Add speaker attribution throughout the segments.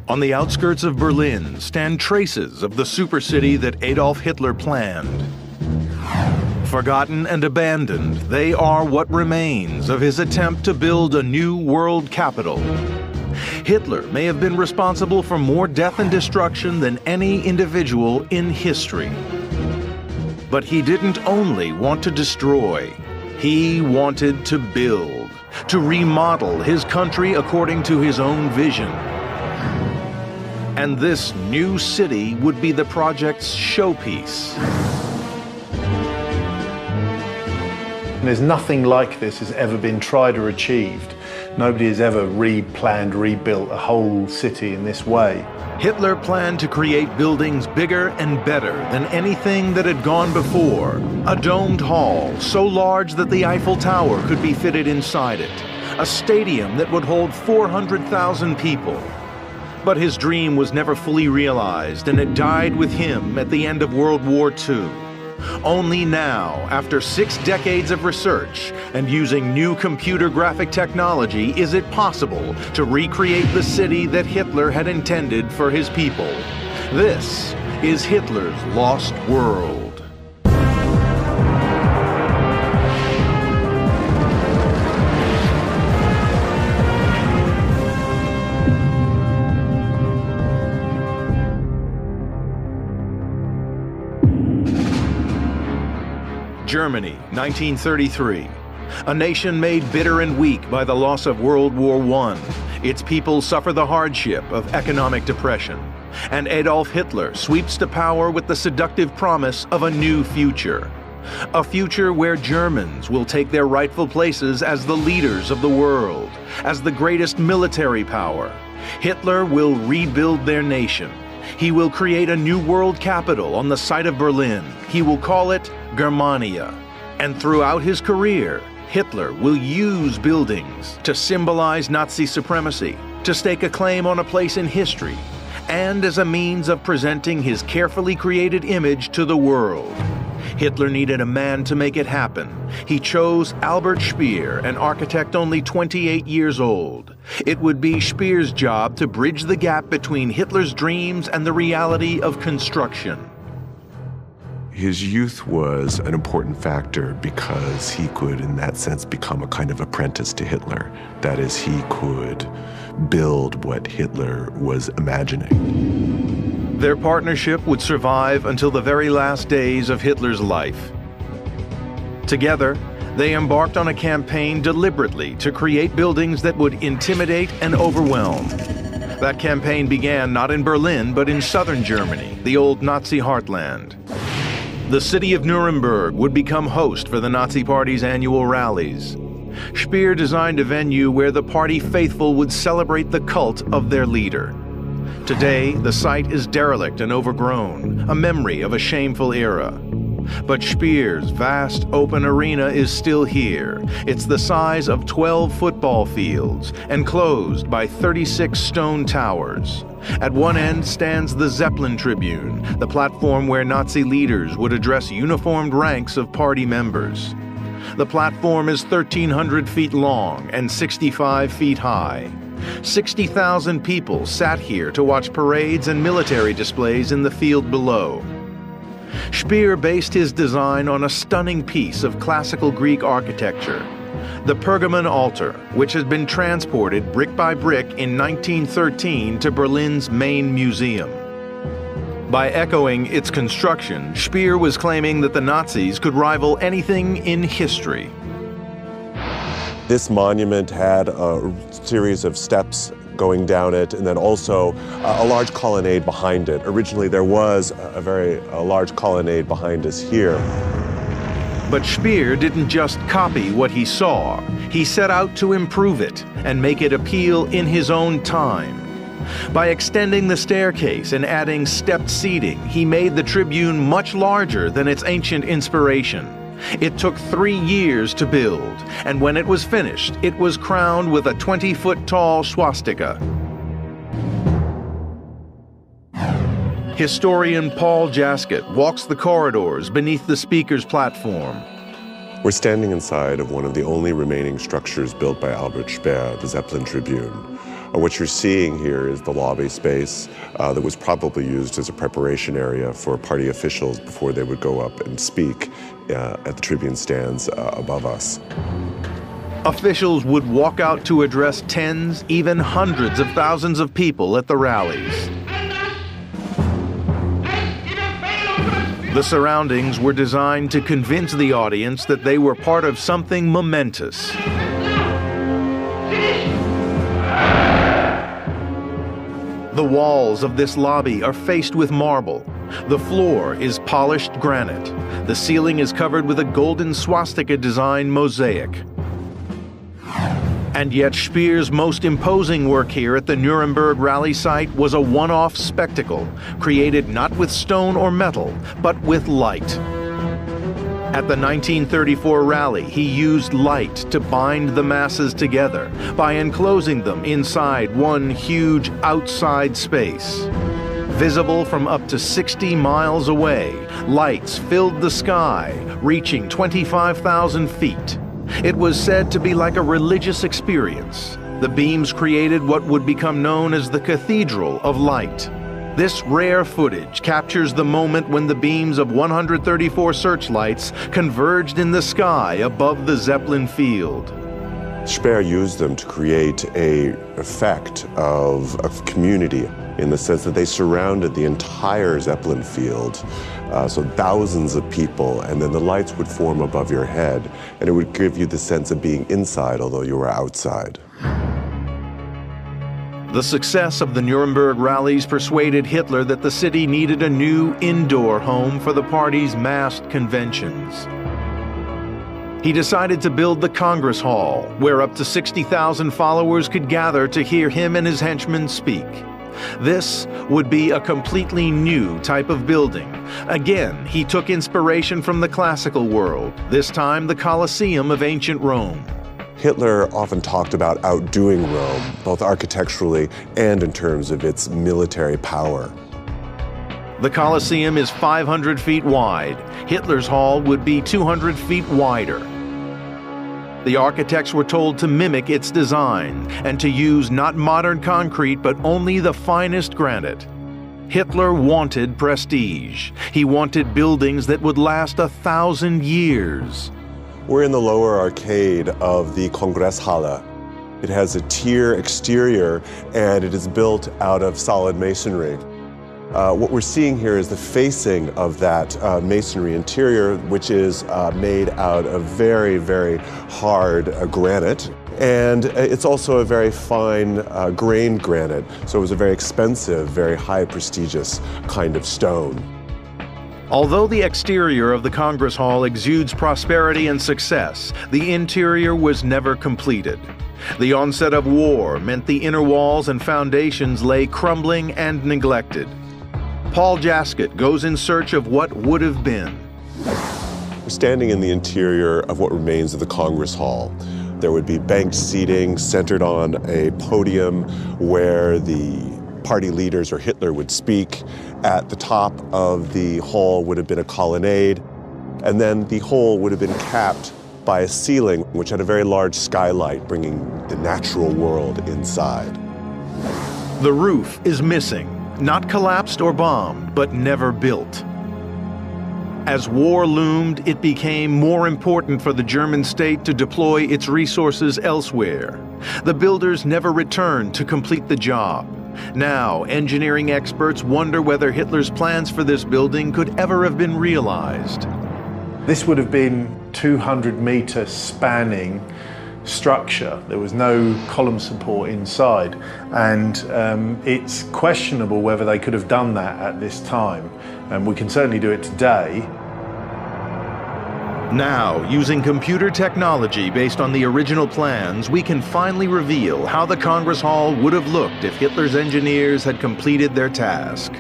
Speaker 1: On the outskirts of Berlin stand traces of the supercity that Adolf Hitler planned. Forgotten and abandoned, they are what remains of his attempt to build a new world capital. Hitler may have been responsible for more death and destruction than any individual in history. But he didn't only want to destroy, he wanted to build, to remodel his country according to his own vision. And this new city would be the project's showpiece.
Speaker 2: There's nothing like this has ever been tried or achieved. Nobody has ever replanned, rebuilt a whole city in this way.
Speaker 1: Hitler planned to create buildings bigger and better than anything that had gone before. A domed hall so large that the Eiffel Tower could be fitted inside it. A stadium that would hold 400,000 people. But his dream was never fully realized, and it died with him at the end of World War II. Only now, after 6 decades of research and using new computer graphic technology, is it possible to recreate the city that Hitler had intended for his people. This is Hitler's Lost World. Germany, 1933. A nation made bitter and weak by the loss of World War I. Its people suffer the hardship of economic depression. And Adolf Hitler sweeps to power with the seductive promise of a new future. A future where Germans will take their rightful places as the leaders of the world, as the greatest military power. Hitler will rebuild their nation. He will create a new world capital on the site of Berlin. He will call it Germania. And throughout his career, Hitler will use buildings to symbolize Nazi supremacy, to stake a claim on a place in history, and as a means of presenting his carefully created image to the world. Hitler needed a man to make it happen. He chose Albert Speer, an architect only 28 years old. It would be Speer's job to bridge the gap between Hitler's dreams and the reality of construction.
Speaker 3: His youth was an important factor because he could, in that sense, become a kind of apprentice to Hitler. That is, he could build what Hitler was imagining.
Speaker 1: Their partnership would survive until the very last days of Hitler's life. Together, they embarked on a campaign deliberately to create buildings that would intimidate and overwhelm. That campaign began not in Berlin, but in southern Germany, the old Nazi heartland. The city of Nuremberg would become host for the Nazi Party's annual rallies. Speer designed a venue where the party faithful would celebrate the cult of their leader. Today, the site is derelict and overgrown, a memory of a shameful era. But Speer's vast open arena is still here. It's the size of 12 football fields, enclosed by 36 stone towers. At one end stands the Zeppelin Tribune, the platform where Nazi leaders would address uniformed ranks of party members. The platform is 1,300 feet long and 65 feet high. 60,000 people sat here to watch parades and military displays in the field below. Speer based his design on a stunning piece of classical Greek architecture, the Pergamon altar, which has been transported brick by brick in 1913 to Berlin's main museum. By echoing its construction, Speer was claiming that the Nazis could rival anything in history.
Speaker 3: This monument had a series of steps going down it, and then also a large colonnade behind it. Originally, there was a large colonnade behind us here.
Speaker 1: But Speer didn't just copy what he saw. He set out to improve it and make it appeal in his own time. By extending the staircase and adding stepped seating, he made the tribune much larger than its ancient inspiration. It took 3 years to build, and when it was finished, it was crowned with a 20-foot-tall swastika. Historian Paul Jaskett walks the corridors beneath the speaker's platform.
Speaker 3: We're standing inside of one of the only remaining structures built by Albert Speer, the Zeppelin Tribune. What you're seeing here is the lobby space that was probably used as a preparation area for party officials before they would go up and speak at the tribune stands above us.
Speaker 1: Officials would walk out to address tens, even hundreds of thousands of people at the rallies. The surroundings were designed to convince the audience that they were part of something momentous. The walls of this lobby are faced with marble. The floor is polished granite. The ceiling is covered with a golden swastika design mosaic. And yet Speer's most imposing work here at the Nuremberg rally site was a one-off spectacle, created not with stone or metal, but with light. At the 1934 rally, he used light to bind the masses together by enclosing them inside one huge outside space. Visible from up to 60 miles away, lights filled the sky, reaching 25,000 feet. It was said to be like a religious experience. The beams created what would become known as the Cathedral of Light. This rare footage captures the moment when the beams of 134 searchlights converged in the sky above the Zeppelin field.
Speaker 3: Speer used them to create an effect of community in the sense that they surrounded the entire Zeppelin field, so thousands of people, and then the lights would form above your head, and it would give you the sense of being inside although you were outside.
Speaker 1: The success of the Nuremberg rallies persuaded Hitler that the city needed a new indoor home for the party's massed conventions. He decided to build the Congress Hall, where up to 60,000 followers could gather to hear him and his henchmen speak. This would be a completely new type of building. Again, he took inspiration from the classical world, this time the Colosseum of ancient Rome.
Speaker 3: Hitler often talked about outdoing Rome, both architecturally and in terms of its military power.
Speaker 1: The Colosseum is 500 feet wide. Hitler's hall would be 200 feet wider. The architects were told to mimic its design and to use not modern concrete but only the finest granite. Hitler wanted prestige. He wanted buildings that would last 1,000 years.
Speaker 3: We're in the lower arcade of the Kongresshalle. It has a tier exterior and it is built out of solid masonry. What we're seeing here is the facing of that masonry interior, which is made out of very, very hard granite. And it's also a very fine grained granite, so it was a very expensive, very high prestigious kind of stone.
Speaker 1: Although the exterior of the Congress Hall exudes prosperity and success, the interior was never completed. The onset of war meant the inner walls and foundations lay crumbling and neglected. Paul Jaskett goes in search of what would have been.
Speaker 3: We're standing in the interior of what remains of the Congress Hall. There would be banked seating centered on a podium where the party leaders or Hitler would speak. At the top of the hall would have been a colonnade, and then the whole would have been capped by a ceiling which had a very large skylight bringing the natural world inside.
Speaker 1: The roof is missing, not collapsed or bombed, but never built. As war loomed, it became more important for the German state to deploy its resources elsewhere. The builders never returned to complete the job. Now, engineering experts wonder whether Hitler's plans for this building could ever have been realized.
Speaker 2: This would have been 200-meter spanning structure. There was no column support inside, and it's questionable whether they could have done that at this time. And we can certainly do it today.
Speaker 1: Now, using computer technology based on the original plans, we can finally reveal how the Congress Hall would have looked if Hitler's engineers had completed their task.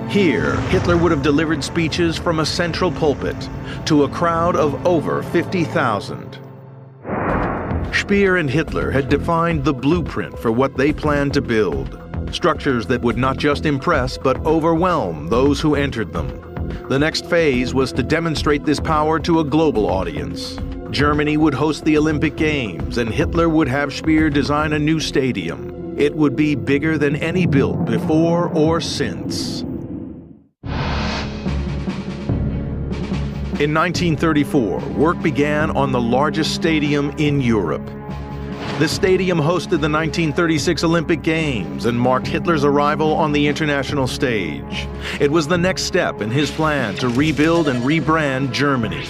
Speaker 1: Here, Hitler would have delivered speeches from a central pulpit to a crowd of over 50,000. Speer and Hitler had defined the blueprint for what they planned to build. Structures that would not just impress but overwhelm those who entered them. The next phase was to demonstrate this power to a global audience. Germany would host the Olympic Games, and Hitler would have Speer design a new stadium. It would be bigger than any built before or since. In 1934, work began on the largest stadium in Europe. The stadium hosted the 1936 Olympic Games and marked Hitler's arrival on the international stage. It was the next step in his plan to rebuild and rebrand Germany.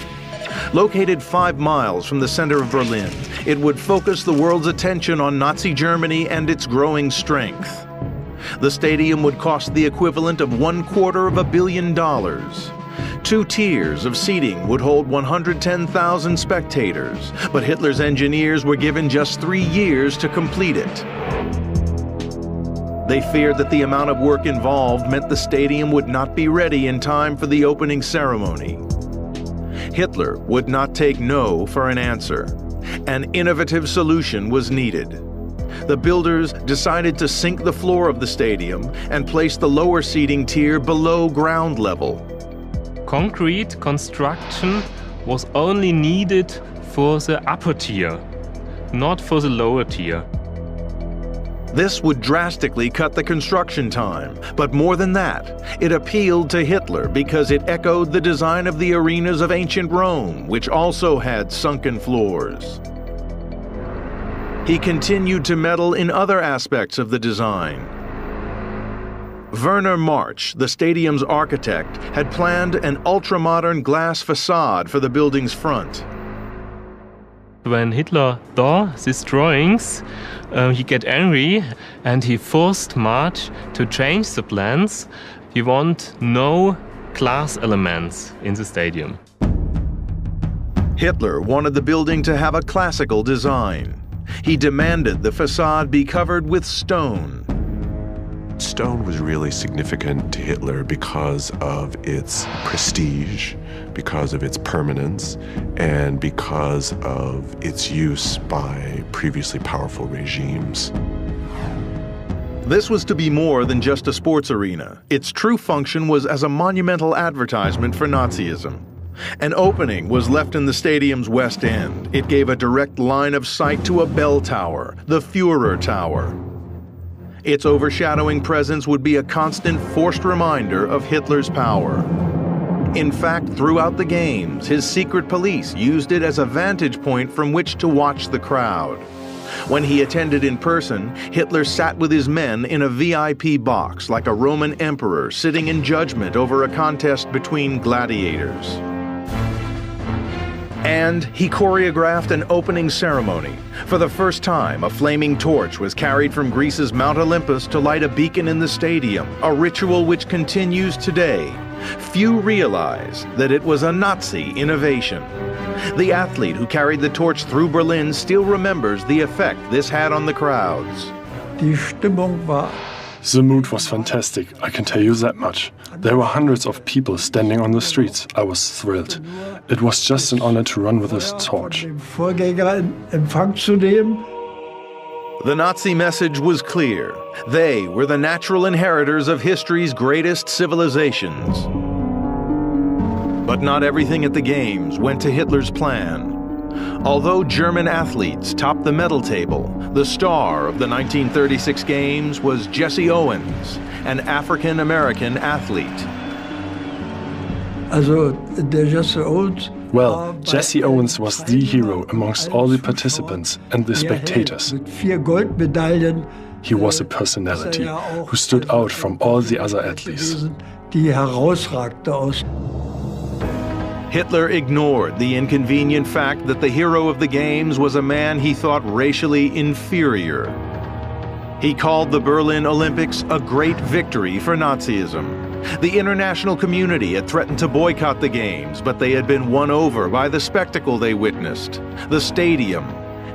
Speaker 1: Located 5 miles from the center of Berlin, it would focus the world's attention on Nazi Germany and its growing strength. The stadium would cost the equivalent of $250 million. 2 tiers of seating would hold 110,000 spectators, but Hitler's engineers were given just 3 years to complete it. They feared that the amount of work involved meant the stadium would not be ready in time for the opening ceremony. Hitler would not take no for an answer. An innovative solution was needed. The builders decided to sink the floor of the stadium and place the lower seating tier below ground level.
Speaker 4: Concrete construction was only needed for the upper tier, not for the lower tier.
Speaker 1: This would drastically cut the construction time, but more than that, it appealed to Hitler because it echoed the design of the arenas of ancient Rome, which also had sunken floors. He continued to meddle in other aspects of the design. Werner March, the stadium's architect, had planned an ultra-modern glass facade for the building's front.
Speaker 4: When Hitler saw these drawings, he got angry and he forced March to change the plans. He want no glass elements in the stadium.
Speaker 1: Hitler wanted the building to have a classical design. He demanded the facade be covered with stone.
Speaker 3: Stone was really significant to Hitler because of its prestige, because of its permanence, and because of its use by previously powerful regimes.
Speaker 1: This was to be more than just a sports arena. Its true function was as a monumental advertisement for Nazism. An opening was left in the stadium's west end. It gave a direct line of sight to a bell tower, the Führer Tower. Its overshadowing presence would be a constant forced reminder of Hitler's power. In fact, throughout the games, his secret police used it as a vantage point from which to watch the crowd. When he attended in person, Hitler sat with his men in a VIP box like a Roman emperor sitting in judgment over a contest between gladiators. And he choreographed an opening ceremony. For the first time, a flaming torch was carried from Greece's Mount Olympus to light a beacon in the stadium, a ritual which continues today. Few realize that it was a Nazi innovation. The athlete who carried the torch through Berlin still remembers the effect this had on the crowds.
Speaker 5: Die Stimmung war
Speaker 6: The mood was fantastic, I can tell you that much. There were hundreds of people standing on the streets. I was thrilled. It was just an honor to run with this torch.
Speaker 1: The Nazi message was clear. They were the natural inheritors of history's greatest civilizations. But not everything at the Games went to Hitler's plan. Although German athletes topped the medal table, the star of the 1936 Games was Jesse Owens, an African-American athlete.
Speaker 6: Well, Jesse Owens was the hero amongst all the participants and the spectators. He was a personality who stood out from all the other athletes.
Speaker 1: Hitler ignored the inconvenient fact that the hero of the Games was a man he thought racially inferior. He called the Berlin Olympics a great victory for Nazism. The international community had threatened to boycott the Games, but they had been won over by the spectacle they witnessed. The stadium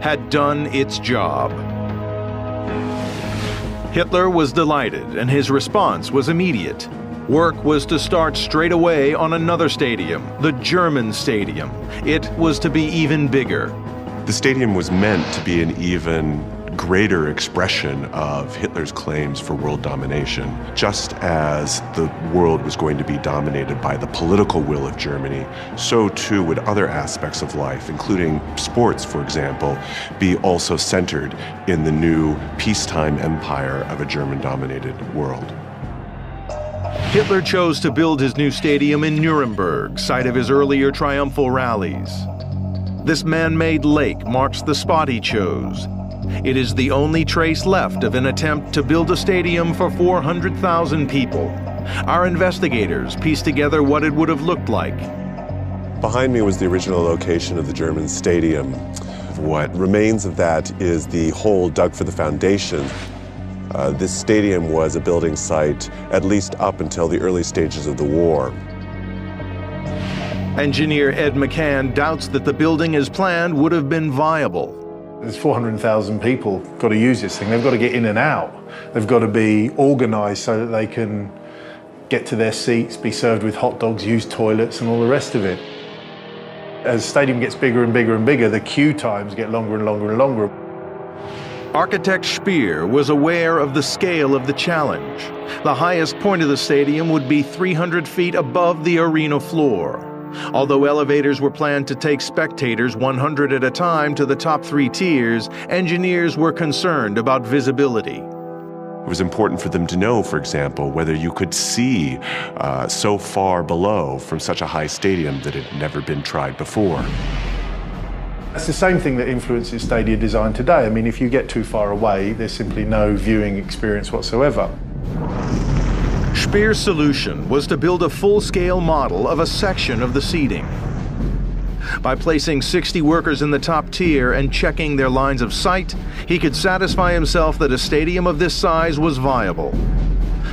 Speaker 1: had done its job. Hitler was delighted, and his response was immediate. Work was to start straight away on another stadium, the German stadium. It was to be even bigger.
Speaker 3: The stadium was meant to be an even greater expression of Hitler's claims for world domination. Just as the world was going to be dominated by the political will of Germany, so too would other aspects of life, including sports, for example, be also centered in the new peacetime empire of a German-dominated world.
Speaker 1: Hitler chose to build his new stadium in Nuremberg, site of his earlier triumphal rallies. This man-made lake marks the spot he chose. It is the only trace left of an attempt to build a stadium for 400,000 people. Our investigators pieced together what it would have looked like.
Speaker 3: Behind me was the original location of the German stadium. What remains of that is the hole dug for the foundation. This stadium was a building site at least up until the early stages of the war.
Speaker 1: Engineer Ed McCann doubts that the building as planned would have been viable.
Speaker 2: There's 400,000 people got to use this thing. They've got to get in and out. They've got to be organized so that they can get to their seats, be served with hot dogs, use toilets and all the rest of it. As the stadium gets bigger and bigger and bigger, the queue times get longer and longer and longer.
Speaker 1: Architect Speer was aware of the scale of the challenge. The highest point of the stadium would be 300 feet above the arena floor. Although elevators were planned to take spectators 100 at a time to the top 3 tiers, engineers were concerned about visibility.
Speaker 3: It was important for them to know, for example, whether you could see so far below from such a high stadium that had never been tried before.
Speaker 2: It's the same thing that influences stadium design today. I mean, if you get too far away, there's simply no viewing experience whatsoever.
Speaker 1: Speer's solution was to build a full-scale model of a section of the seating. By placing 60 workers in the top tier and checking their lines of sight, he could satisfy himself that a stadium of this size was viable.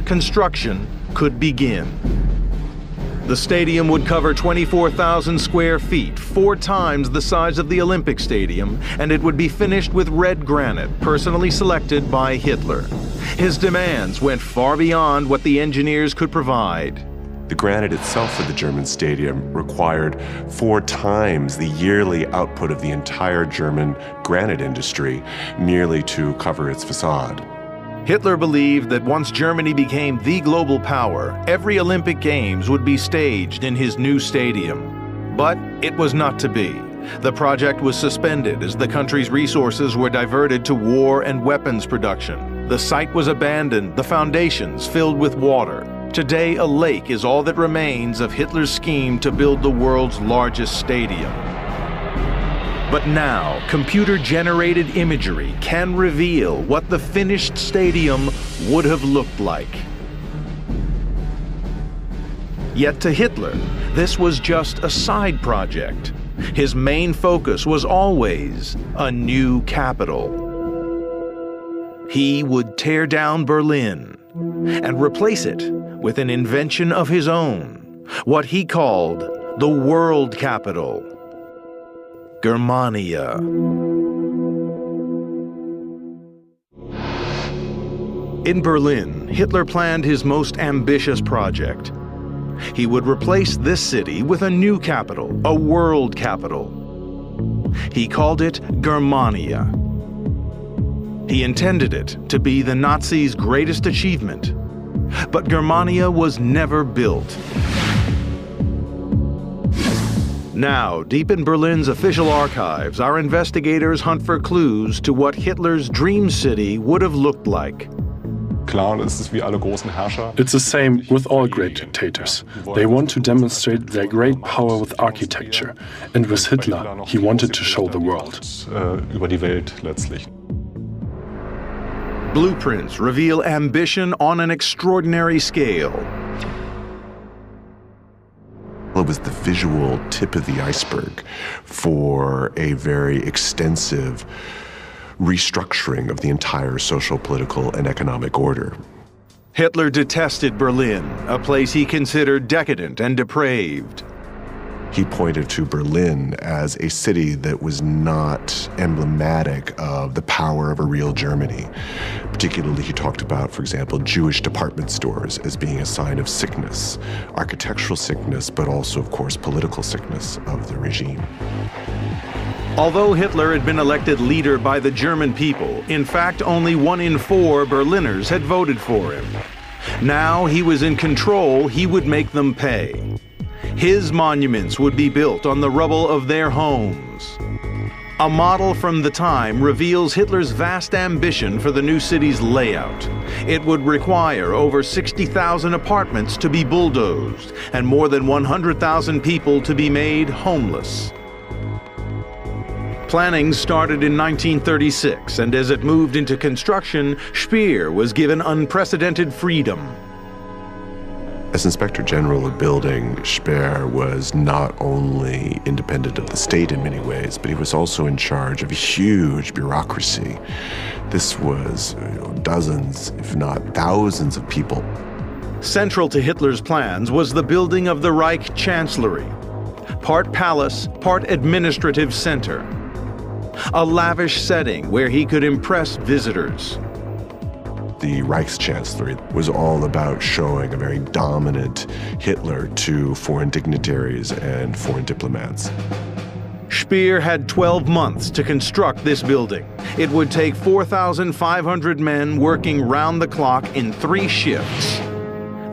Speaker 1: Construction could begin. The stadium would cover 24,000 square feet, 4 times the size of the Olympic Stadium, and it would be finished with red granite, personally selected by Hitler. His demands went far beyond what the engineers could provide.
Speaker 3: The granite itself for the German stadium required 4 times the yearly output of the entire German granite industry merely to cover its facade.
Speaker 1: Hitler believed that once Germany became the global power, every Olympic Games would be staged in his new stadium. But it was not to be. The project was suspended as the country's resources were diverted to war and weapons production. The site was abandoned, the foundations filled with water. Today, a lake is all that remains of Hitler's scheme to build the world's largest stadium. But now, computer-generated imagery can reveal what the finished stadium would have looked like. Yet to Hitler, this was just a side project. His main focus was always a new capital. He would tear down Berlin and replace it with an invention of his own, what he called the world capital. Germania. In Berlin, Hitler planned his most ambitious project. He would replace this city with a new capital, a world capital. He called it Germania. He intended it to be the Nazis' greatest achievement. But Germania was never built. Now, deep in Berlin's official archives, our investigators hunt for clues to what Hitler's dream city would have looked like.
Speaker 6: It's the same with all great dictators. They want to demonstrate their great power with architecture. And with Hitler, he wanted to show the world.
Speaker 1: Blueprints reveal ambition on an extraordinary scale.
Speaker 3: It was the visual tip of the iceberg for a very extensive restructuring of the entire social, political, and economic order.
Speaker 1: Hitler detested Berlin, a place he considered decadent and depraved.
Speaker 3: He pointed to Berlin as a city that was not emblematic of the power of a real Germany. Particularly, he talked about, for example, Jewish department stores as being a sign of sickness, architectural sickness, but also, of course, political sickness of the regime.
Speaker 1: Although Hitler had been elected leader by the German people, in fact only 1 in 4 Berliners had voted for him. Now he was in control, he would make them pay. His monuments would be built on the rubble of their homes. A model from the time reveals Hitler's vast ambition for the new city's layout. It would require over 60,000 apartments to be bulldozed and more than 100,000 people to be made homeless. Planning started in 1936, and as it moved into construction, Speer was given unprecedented freedom.
Speaker 3: As Inspector General of Building, Speer was not only independent of the state in many ways, but he was also in charge of a huge bureaucracy. This was dozens, if not thousands of people.
Speaker 1: Central to Hitler's plans was the building of the Reich Chancellery, part palace, part administrative center. A lavish setting where he could impress visitors.
Speaker 3: The Reichschancellery was all about showing a very dominant Hitler to foreign dignitaries and foreign diplomats.
Speaker 1: Speer had 12 months to construct this building. It would take 4,500 men working round the clock in 3 shifts.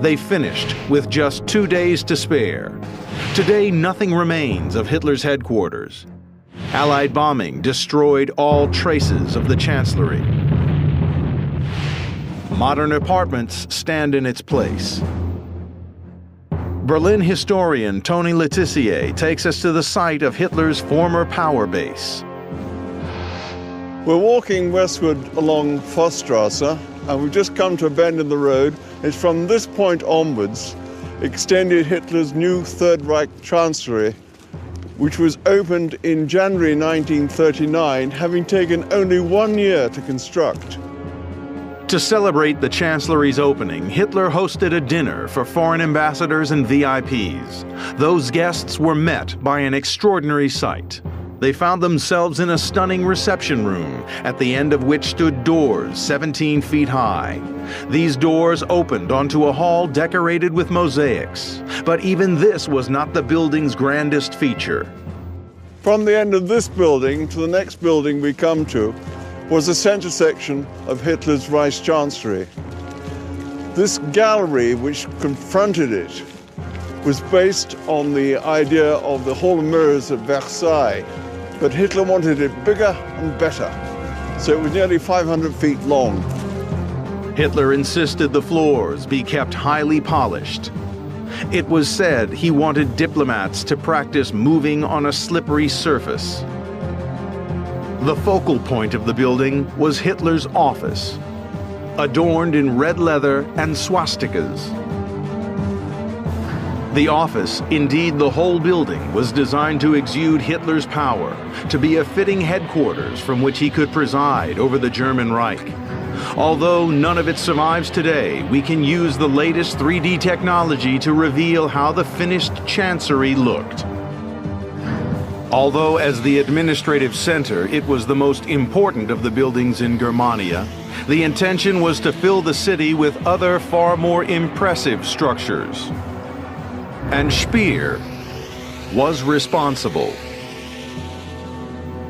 Speaker 1: They finished with just 2 days to spare. Today, nothing remains of Hitler's headquarters. Allied bombing destroyed all traces of the Chancellery. Modern apartments stand in its place. Berlin historian Tony Letizier takes us to the site of Hitler's former power base.
Speaker 5: We're walking westward along Forststrasse, and we've just come to a bend in the road. It's from this point onwards extended Hitler's new Third Reich Chancellery, which was opened in January 1939, having taken only 1 year to construct.
Speaker 1: To celebrate the Chancellery's opening, Hitler hosted a dinner for foreign ambassadors and VIPs. Those guests were met by an extraordinary sight. They found themselves in a stunning reception room, at the end of which stood doors 17 feet high. These doors opened onto a hall decorated with mosaics. But even this was not the building's grandest feature.
Speaker 5: From the end of this building to the next building we come to was the center section of Hitler's Reichschancellery. This gallery which confronted it was based on the idea of the Hall of Mirrors at Versailles, but Hitler wanted it bigger and better, so it was nearly 500 feet long.
Speaker 1: Hitler insisted the floors be kept highly polished. It was said he wanted diplomats to practice moving on a slippery surface. The focal point of the building was Hitler's office, adorned in red leather and swastikas. The office, indeed the whole building, was designed to exude Hitler's power, to be a fitting headquarters from which he could preside over the German Reich. Although none of it survives today, we can use the latest 3D technology to reveal how the finished chancery looked. Although as the administrative center, it was the most important of the buildings in Germania, the intention was to fill the city with other far more impressive structures. And Speer was responsible.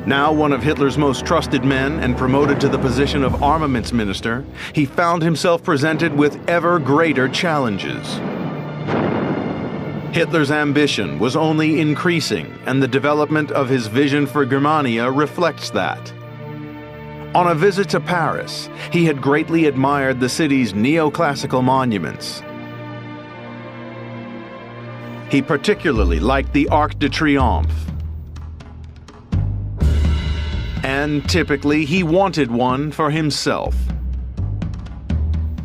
Speaker 1: Now one of Hitler's most trusted men and promoted to the position of armaments minister, he found himself presented with ever greater challenges. Hitler's ambition was only increasing, and the development of his vision for Germania reflects that. On a visit to Paris, he had greatly admired the city's neoclassical monuments. He particularly liked the Arc de Triomphe. And typically, he wanted one for himself.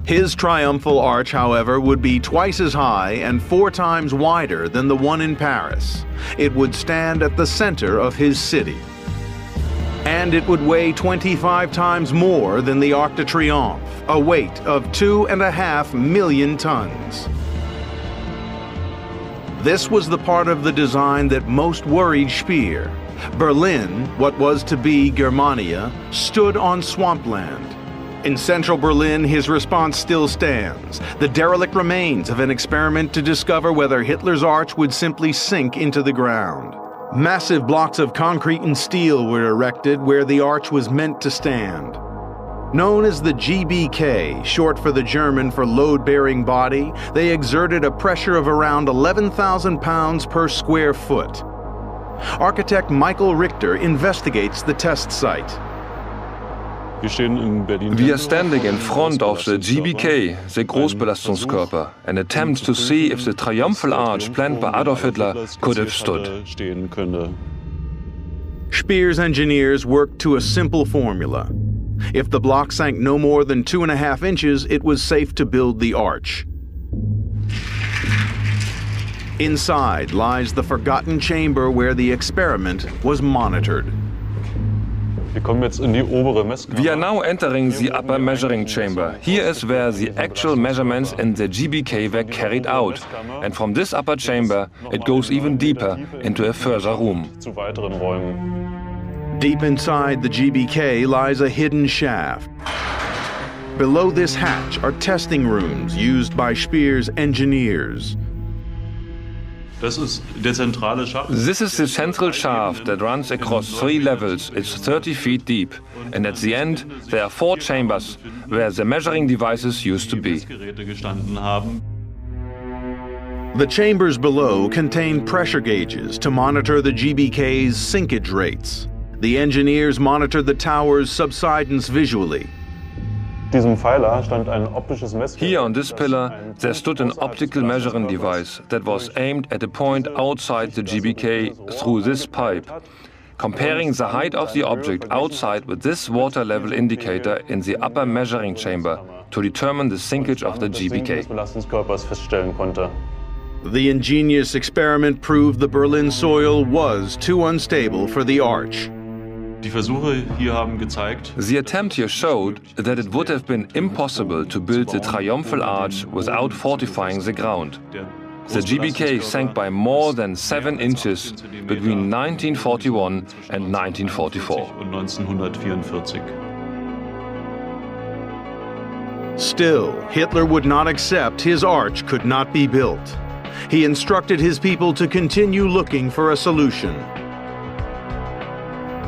Speaker 1: His triumphal arch, however, would be twice as high and 4 times wider than the one in Paris. It would stand at the center of his city. And it would weigh 25 times more than the Arc de Triomphe, a weight of 2.5 million tons. This was the part of the design that most worried Speer. Berlin, what was to be Germania, stood on swampland. In central Berlin, his response still stands, the derelict remains of an experiment to discover whether Hitler's arch would simply sink into the ground. Massive blocks of concrete and steel were erected where the arch was meant to stand. Known as the GBK, short for the German for load-bearing body, they exerted a pressure of around 11,000 pounds per square foot. Architect Michael Richter investigates the test site.
Speaker 7: We are standing in front of the GBK, the Großbelastungskörper, and attempt to see if the triumphal arch planned by Adolf Hitler could have stood.
Speaker 1: Speer's engineers worked to a simple formula. If the block sank no more than 2.5 inches, it was safe to build the arch. Inside lies the forgotten chamber where the experiment was monitored.
Speaker 7: We are now entering the upper measuring chamber. Here is where the actual measurements in the GBK were carried out. And from this upper chamber, it goes even deeper into a further room.
Speaker 1: Deep inside the GBK lies a hidden shaft. Below this hatch are testing rooms used by Speer's engineers.
Speaker 7: This is the central shaft that runs across 3 levels. It's 30 feet deep. And at the end, there are 4 chambers where the measuring devices used to be.
Speaker 1: The chambers below contain pressure gauges to monitor the GBK's sinkage rates. The engineers monitor the tower's subsidence visually.
Speaker 7: Here on this pillar, there stood an optical measuring device that was aimed at a point outside the GBK through this pipe, comparing the height of the object outside with this water level indicator in the upper measuring chamber to determine the sinkage of the GBK.
Speaker 1: The ingenious experiment proved the Berlin soil was too unstable for the arch.
Speaker 7: The attempt here showed that it would have been impossible to build the triumphal arch without fortifying the ground. The GBK sank by more than 7 inches between 1941 and 1944.
Speaker 1: Still, Hitler would not accept his arch could not be built. He instructed his people to continue looking for a solution.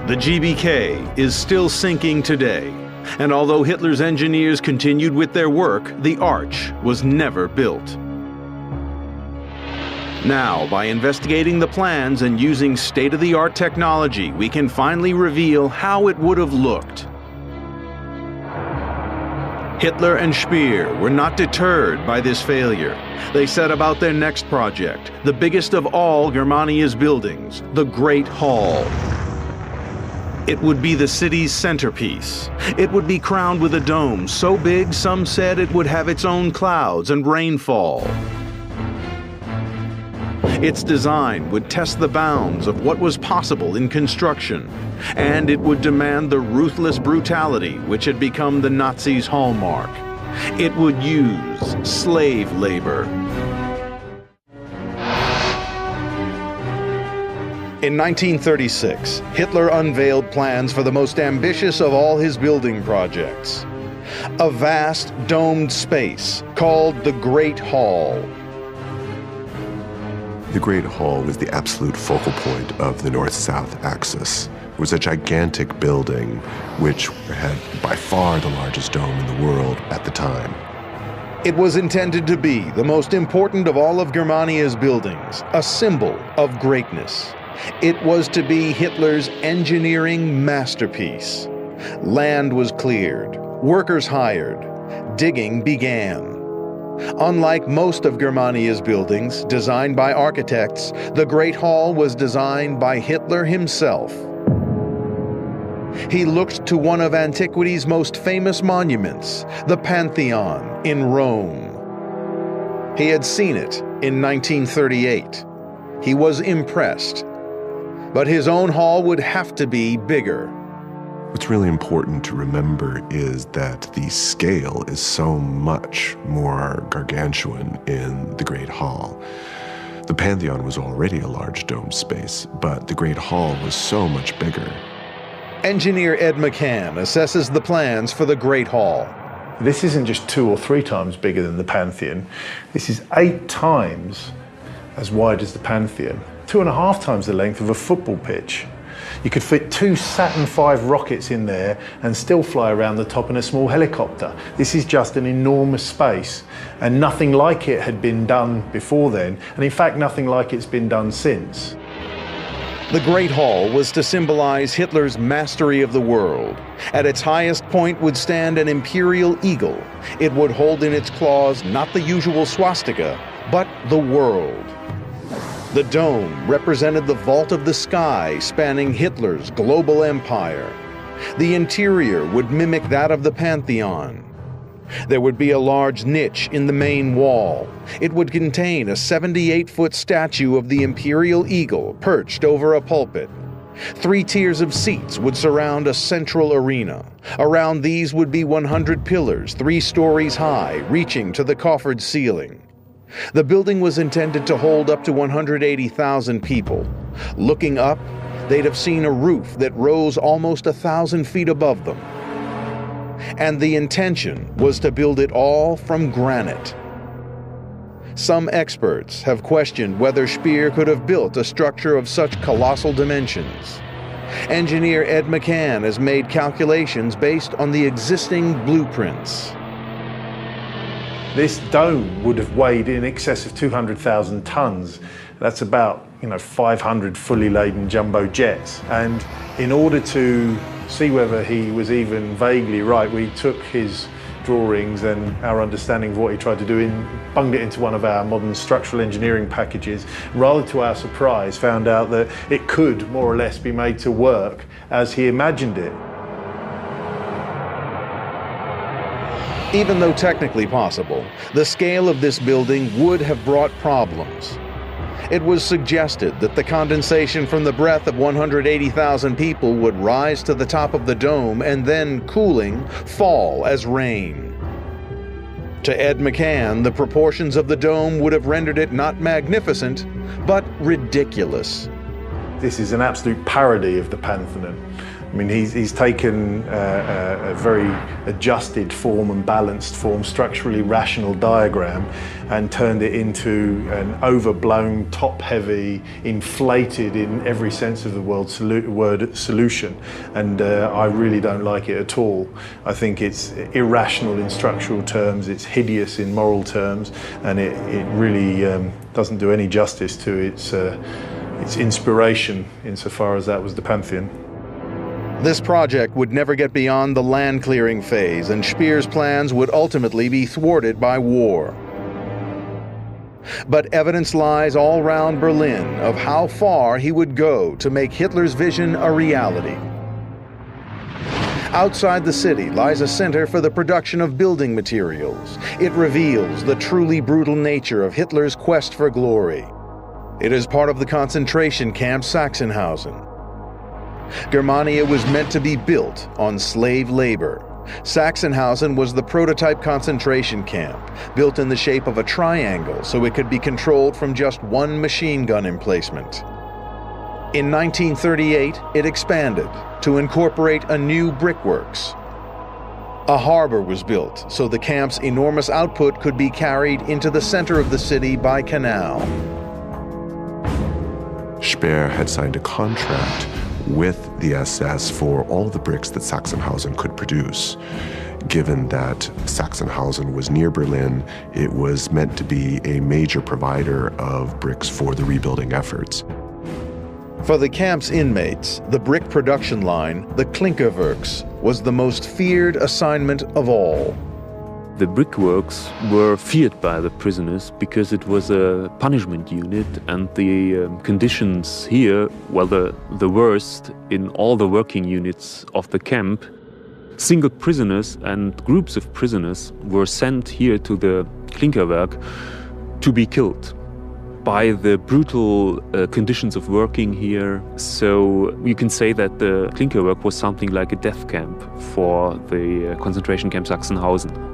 Speaker 1: The GBK is still sinking today, and although Hitler's engineers continued with their work, the arch was never built. Now, by investigating the plans and using state-of-the-art technology, we can finally reveal how it would have looked. Hitler and Speer were not deterred by this failure. They set about their next project, the biggest of all Germania's buildings, the Great Hall. It would be the city's centerpiece. It would be crowned with a dome so big some said it would have its own clouds and rainfall. Its design would test the bounds of what was possible in construction, and it would demand the ruthless brutality which had become the Nazis' hallmark. It would use slave labor. In 1936, Hitler unveiled plans for the most ambitious of all his building projects. A vast domed space called the Great Hall.
Speaker 3: The Great Hall was the absolute focal point of the north-south axis. It was a gigantic building which had by far the largest dome in the world at the time.
Speaker 1: It was intended to be the most important of all of Germania's buildings, a symbol of greatness. It was to be Hitler's engineering masterpiece. Land was cleared, workers hired, digging began. Unlike most of Germania's buildings designed by architects, the Great Hall was designed by Hitler himself. He looked to one of antiquity's most famous monuments, the Pantheon in Rome. He had seen it in 1938. He was impressed. But his own hall would have to be bigger.
Speaker 3: What's really important to remember is that the scale is so much more gargantuan in the Great Hall. The Pantheon was already a large domed space, but the Great Hall was so much bigger.
Speaker 1: Engineer Ed McCann assesses the plans for the Great Hall.
Speaker 2: This isn't just 2 or 3 times bigger than the Pantheon. This is 8 times as wide as the Pantheon. 2.5 times the length of a football pitch. You could fit 2 Saturn V rockets in there and still fly around the top in a small helicopter. This is just an enormous space, and nothing like it had been done before then, and in fact nothing like it's been done since.
Speaker 1: The Great Hall was to symbolize Hitler's mastery of the world. At its highest point would stand an imperial eagle. It would hold in its claws not the usual swastika, but the world. The dome represented the vault of the sky spanning Hitler's global empire. The interior would mimic that of the Pantheon. There would be a large niche in the main wall. It would contain a 78-foot statue of the imperial eagle perched over a pulpit. 3 tiers of seats would surround a central arena. Around these would be 100 pillars, 3 stories high, reaching to the coffered ceiling. The building was intended to hold up to 180,000 people. Looking up, they'd have seen a roof that rose almost 1,000 feet above them. And the intention was to build it all from granite. Some experts have questioned whether Speer could have built a structure of such colossal dimensions. Engineer Ed McCann has made calculations based on the existing blueprints.
Speaker 2: This dome would have weighed in excess of 200,000 tons. That's about, 500 fully laden jumbo jets. And in order to see whether he was even vaguely right, we took his drawings and our understanding of what he tried to do, bunged it into one of our modern structural engineering packages. Rather to our surprise, found out that it could more or less be made to work as he imagined it.
Speaker 1: Even though technically possible, the scale of this building would have brought problems. It was suggested that the condensation from the breath of 180,000 people would rise to the top of the dome and then, cooling, fall as rain. To Ed McCann, the proportions of the dome would have rendered it not magnificent, but ridiculous.
Speaker 2: This is an absolute parody of the Pantheon. I mean, he's taken a very adjusted form and balanced form, structurally rational diagram, and turned it into an overblown, top-heavy, inflated in every sense of the word solution. And I really don't like it at all. I think it's irrational in structural terms, it's hideous in moral terms, and it really doesn't do any justice to its inspiration insofar as that was the Pantheon.
Speaker 1: This project would never get beyond the land clearing phase, and Speer's plans would ultimately be thwarted by war. But evidence lies all around Berlin of how far he would go to make Hitler's vision a reality. Outside the city lies a center for the production of building materials. It reveals the truly brutal nature of Hitler's quest for glory. It is part of the concentration camp Sachsenhausen. Germania was meant to be built on slave labor. Sachsenhausen was the prototype concentration camp, built in the shape of a triangle so it could be controlled from just one machine gun emplacement. In 1938, it expanded to incorporate a new brickworks. A harbor was built so the camp's enormous output could be carried into the center of the city by canal.
Speaker 3: Speer had signed a contract with the SS for all the bricks that Sachsenhausen could produce. Given that Sachsenhausen was near Berlin, it was meant to be a major provider of bricks for the rebuilding efforts.
Speaker 1: For the camp's inmates, the brick production line, the Klinkerwerks, was the most feared assignment of all.
Speaker 8: The brickworks were feared by the prisoners because it was a punishment unit, and the conditions here were the worst in all the working units of the camp. Single prisoners and groups of prisoners were sent here to the Klinkerwerk to be killed by the brutal conditions of working here. So you can say that the Klinkerwerk was something like a death camp for the concentration camp Sachsenhausen.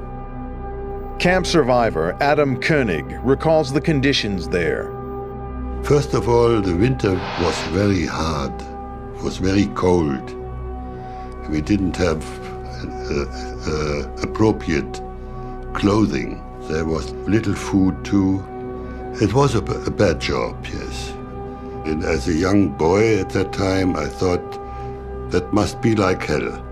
Speaker 1: Camp survivor Adam Koenig recalls the conditions there.
Speaker 9: First of all, the winter was very hard, was very cold. We didn't have appropriate clothing. There was little food too. It was a bad job, yes. And as a young boy at that time, I thought that must be like hell.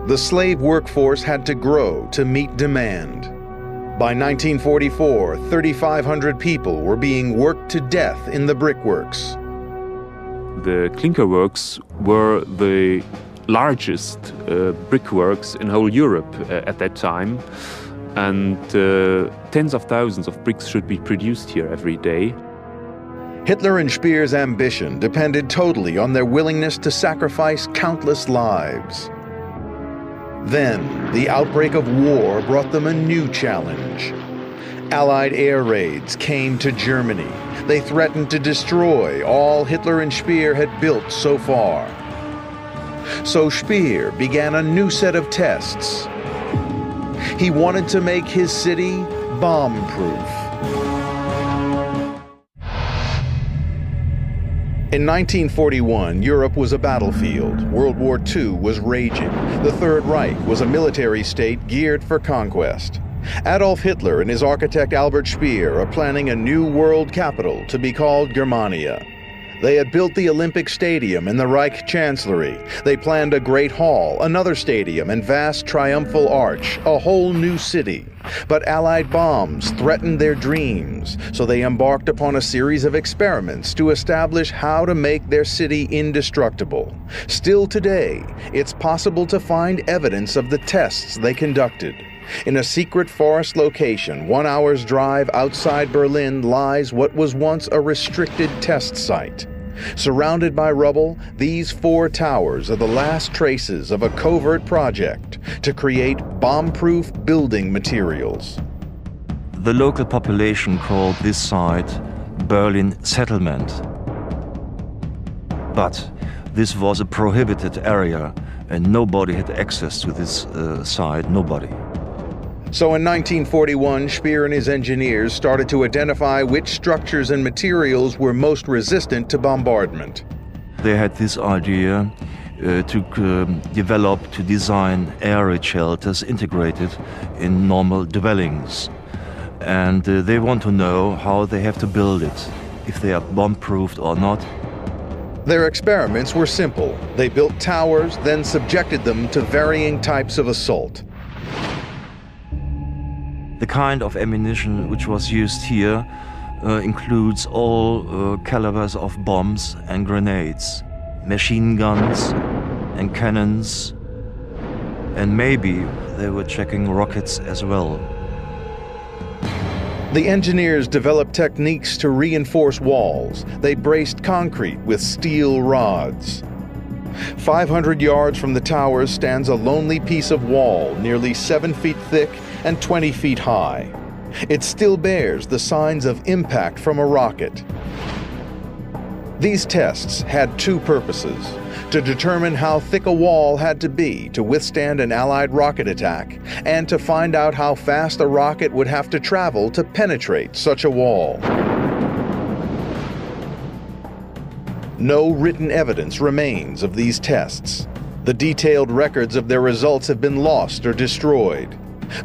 Speaker 1: The slave workforce had to grow to meet demand. By 1944, 3,500 people were being worked to death in the brickworks.
Speaker 8: The clinker works were the largest brickworks in whole Europe at that time, and tens of thousands of bricks should be produced here every day.
Speaker 1: Hitler and Speer's ambition depended totally on their willingness to sacrifice countless lives. Then, the outbreak of war brought them a new challenge. Allied air raids came to Germany. They threatened to destroy all Hitler and Speer had built so far. So Speer began a new set of tests. He wanted to make his city bomb-proof. In 1941, Europe was a battlefield. World War II was raging. The Third Reich was a military state geared for conquest. Adolf Hitler and his architect Albert Speer are planning a new world capital to be called Germania. They had built the Olympic Stadium and the Reich Chancellery. They planned a great hall, another stadium, and vast triumphal arch, a whole new city. But Allied bombs threatened their dreams, so they embarked upon a series of experiments to establish how to make their city indestructible. Still today, it's possible to find evidence of the tests they conducted. In a secret forest location 1 hour's drive outside Berlin lies what was once a restricted test site. Surrounded by rubble, these 4 towers are the last traces of a covert project to create bomb-proof building materials.
Speaker 10: The local population called this site Berlin Settlement. But this was a prohibited area and nobody had access to this site, nobody.
Speaker 1: So in 1941, Speer and his engineers started to identify which structures and materials were most resistant to bombardment.
Speaker 10: They had this idea to develop, to design air raid shelters integrated in normal dwellings. And they want to know how they have to build it, if they are bomb-proofed or not.
Speaker 1: Their experiments were simple. They built towers, then subjected them to varying types of assault.
Speaker 10: The kind of ammunition which was used here includes all calibers of bombs and grenades, machine guns and cannons, and maybe they were checking rockets as well.
Speaker 1: The engineers developed techniques to reinforce walls. They braced concrete with steel rods. 500 yards from the towers stands a lonely piece of wall, nearly 7 feet thick and 20 feet high. It still bears the signs of impact from a rocket. These tests had 2 purposes: to determine how thick a wall had to be to withstand an Allied rocket attack, and to find out how fast a rocket would have to travel to penetrate such a wall. No written evidence remains of these tests. The detailed records of their results have been lost or destroyed.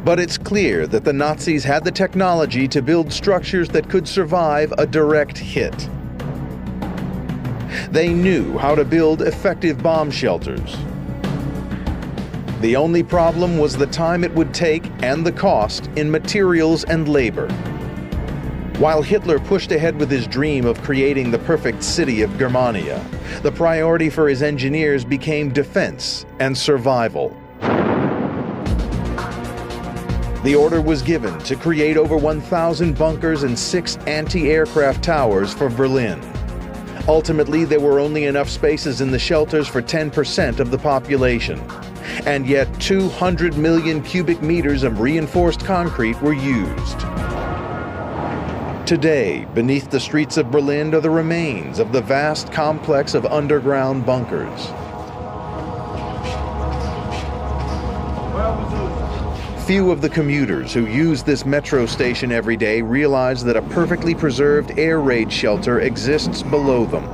Speaker 1: But it's clear that the Nazis had the technology to build structures that could survive a direct hit. They knew how to build effective bomb shelters. The only problem was the time it would take and the cost in materials and labor. While Hitler pushed ahead with his dream of creating the perfect city of Germania, the priority for his engineers became defense and survival. The order was given to create over 1,000 bunkers and 6 anti-aircraft towers for Berlin. Ultimately, there were only enough spaces in the shelters for 10% of the population. And yet 200 million cubic meters of reinforced concrete were used. Today, beneath the streets of Berlin are the remains of the vast complex of underground bunkers. Few of the commuters who use this metro station every day realize that a perfectly preserved air raid shelter exists below them.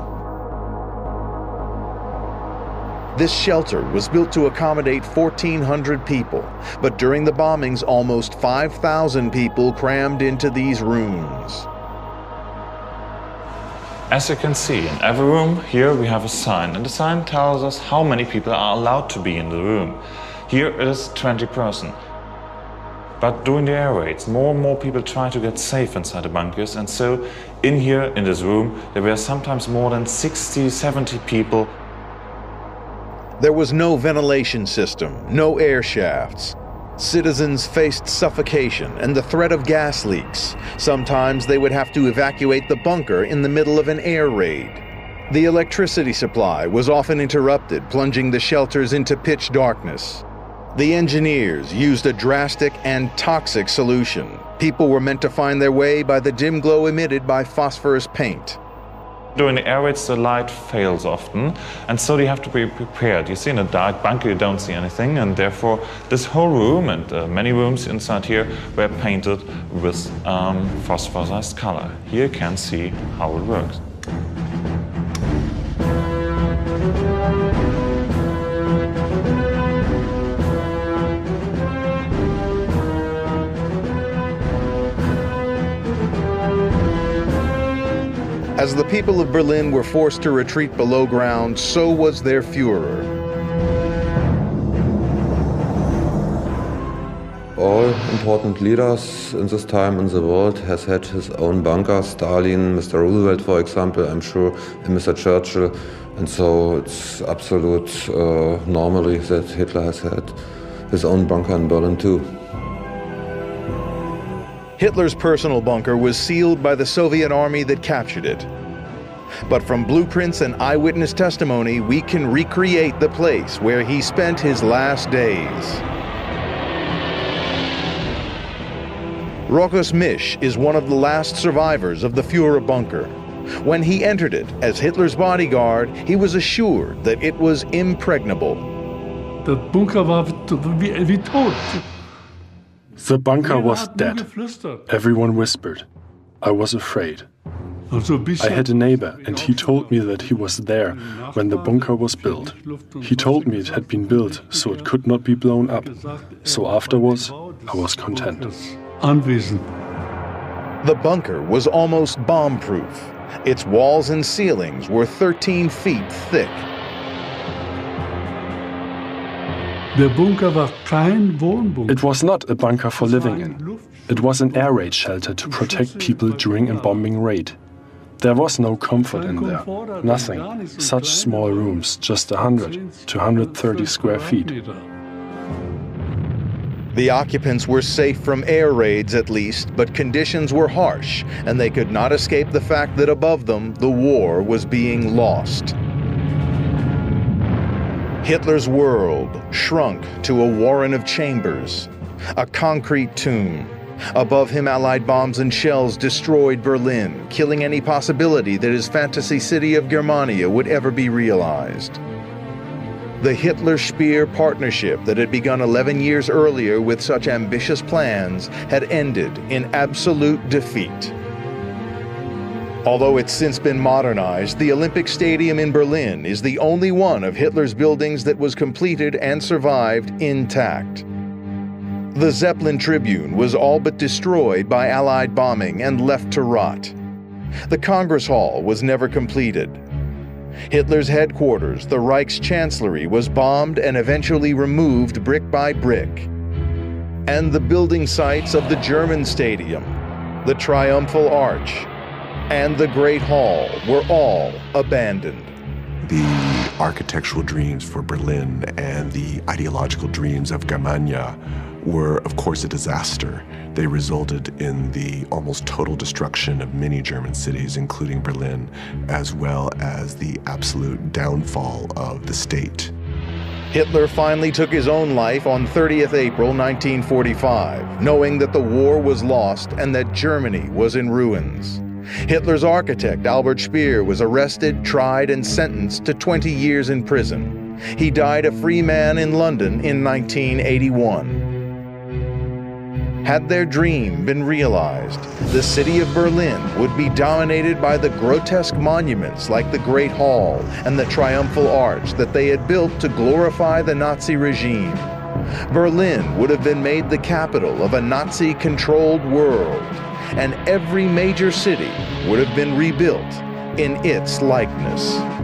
Speaker 1: This shelter was built to accommodate 1,400 people, but during the bombings, almost 5,000 people crammed into these rooms.
Speaker 11: As you can see, in every room here we have a sign, and the sign tells us how many people are allowed to be in the room. Here it is 20 persons. But during the air raids, more and more people try to get safe inside the bunkers, and so in here, in this room, there were sometimes more than 60, 70 people.
Speaker 1: There was no ventilation system, no air shafts. Citizens faced suffocation and the threat of gas leaks. Sometimes they would have to evacuate the bunker in the middle of an air raid. The electricity supply was often interrupted, plunging the shelters into pitch darkness. The engineers used a drastic and toxic solution. People were meant to find their way by the dim glow emitted by phosphorus paint.
Speaker 11: During the air raids, the light fails often, and so you have to be prepared. You see, in a dark bunker, you don't see anything, and therefore this whole room and many rooms inside here were painted with phosphorized color. Here you can see how it works.
Speaker 1: As the people of Berlin were forced to retreat below ground, so was their Führer.
Speaker 12: All important leaders in this time in the world has had his own bunker. Stalin, Mr. Roosevelt, for example, I'm sure, and Mr. Churchill. And so it's absolute normally that Hitler has had his own bunker in Berlin too.
Speaker 1: Hitler's personal bunker was sealed by the Soviet army that captured it. But from blueprints and eyewitness testimony, we can recreate the place where he spent his last days. Rokus Misch is one of the last survivors of the Führer bunker. When he entered it as Hitler's bodyguard, he was assured that it was impregnable.
Speaker 6: The bunker war wie tot. The bunker was dead. Everyone whispered. I was afraid. I had a neighbor, and he told me that he was there when the bunker was built. He told me it had been built so it could not be blown up. So afterwards, I was content.
Speaker 1: The bunker was almost bomb-proof. Its walls and ceilings were 13 feet thick.
Speaker 6: It was not a bunker for living in. It was an air raid shelter to protect people during a bombing raid. There was no comfort in there, nothing. Such small rooms, just 100 to 130 square feet.
Speaker 1: The occupants were safe from air raids at least, but conditions were harsh, and they could not escape the fact that above them, the war was being lost. Hitler's world shrunk to a warren of chambers, a concrete tomb. Above him, Allied bombs and shells destroyed Berlin, killing any possibility that his fantasy city of Germania would ever be realized. The Hitler-Speer partnership that had begun 11 years earlier with such ambitious plans had ended in absolute defeat. Although it's since been modernized, the Olympic Stadium in Berlin is the only one of Hitler's buildings that was completed and survived intact. The Zeppelin Tribune was all but destroyed by Allied bombing and left to rot. The Congress Hall was never completed. Hitler's headquarters, the Reich's Chancellery, was bombed and eventually removed brick by brick. And the building sites of the German Stadium, the Triumphal Arch, and the Great Hall were all abandoned.
Speaker 3: The architectural dreams for Berlin and the ideological dreams of Germania were, of course, a disaster. They resulted in the almost total destruction of many German cities, including Berlin, as well as the absolute downfall of the state.
Speaker 1: Hitler finally took his own life on 30th April 1945, knowing that the war was lost and that Germany was in ruins. Hitler's architect, Albert Speer, was arrested, tried, and sentenced to 20 years in prison. He died a free man in London in 1981. Had their dream been realized, the city of Berlin would be dominated by the grotesque monuments like the Great Hall and the Triumphal Arch that they had built to glorify the Nazi regime. Berlin would have been made the capital of a Nazi-controlled world, and every major city would have been rebuilt in its likeness.